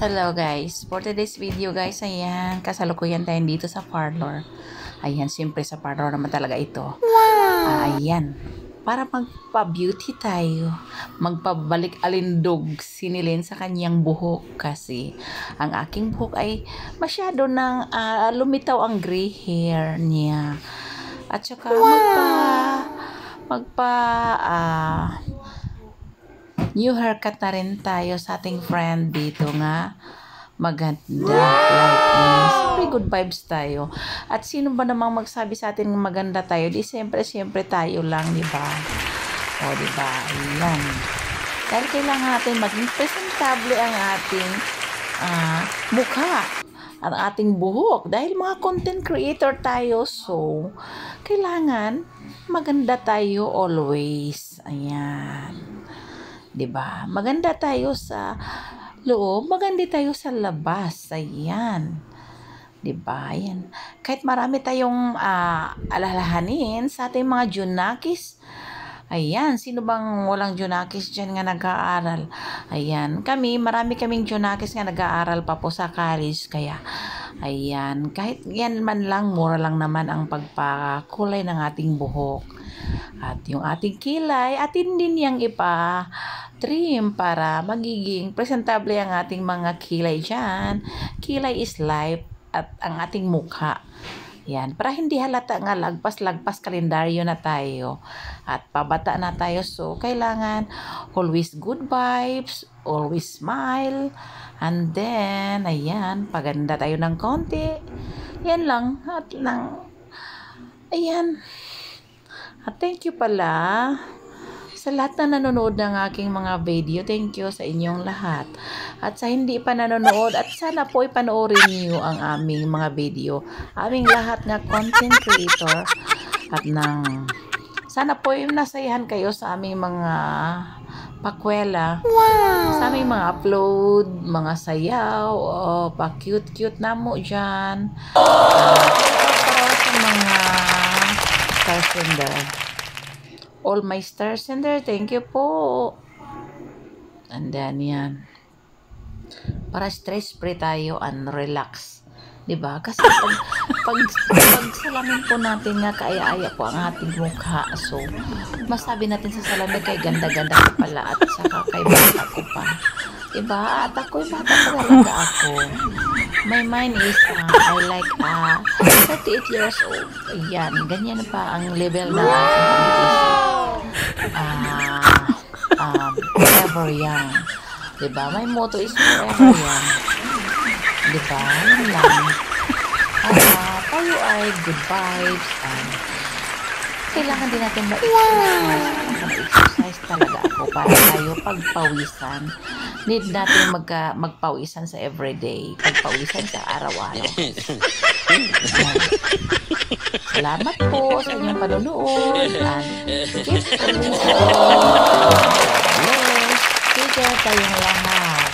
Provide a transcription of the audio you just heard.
Hello guys, for today's video guys, ayan, kasalukuyan tayo dito sa parlor. Ayan, siyempre sa parlor naman talaga ito. Ayan, para magpa-beauty tayo, magpabalik alindog sinilin sa kanyang buhok kasi ang aking buhok ay masyado nang lumitaw ang gray hair niya. At saka new haircut na rin tayo sa ating friend dito nga. Maganda, like this. Siyempre, good vibes tayo. At sino ba namang magsabi sa atin maganda tayo? Di siyempre tayo lang, di ba? O, di ba? Ayan. Dahil kailangan natin maging presentable ang ating mukha at ating buhok. Dahil mga content creator tayo, so, kailangan maganda tayo always. Ayan. 'Di ba? Maganda tayo sa loob, maganda tayo sa labas. Ayan. 'Di ba? Ayan. Kahit marami tayong alalahanin sa ating mga junakis. Ayan, sino bang walang junakis diyan nga nag-aaral? Ayan, marami kaming junakis nga nag-aaral pa po sa college kaya ayan, kahit yan man lang, mura lang naman ang pagpakulay ng ating buhok. At yung ating kilay, atin din yang trim para magiging presentable ang ating mga kilay dyan. Kilay is life at ang ating mukha. Yan, para hindi halata nga lagpas kalendaryo na tayo at pabata na tayo, so kailangan always good vibes, always smile, and then ayan, paganda tayo ng konti. Yan lang at ayan. At thank you pala sa lahat na nanonood ng aking mga video. Thank you sa inyong lahat. At sa hindi pa nanonood, at sana po ipanoorin niyo ang aming mga video. Aming lahat na content creator. At sana po yung nasayahan kayo sa aming mga pakwela. Sa aming mga upload, mga sayaw, pa-cute na mo dyan. Para sa mga star sender. All my star sender, thank you po. And then yan. Para stress free tayo and relax. 'Di ba? Kasi pag salamin po natin nga kaaya-aya po ang ating mukha. So, masabi natin sa salamin kay ganda-ganda ka pala at saka kay bata ko pa. 'Di ba? At ako'y bata pa talaga ako. My mind is I like 38 years old. Ayan, ganyan pa ang level na forever young. Diba? My motto is forever young. Diba? Yun lang. Tayo ay good vibes and kailangan din natin ma-exercise talaga ako para tayo pagpawisan. Need natin magpawisan sa everyday. Pagpawisan sa araw-araw. Salamat po sa inyong panonood and keep always blessed. Take care tayong lahat.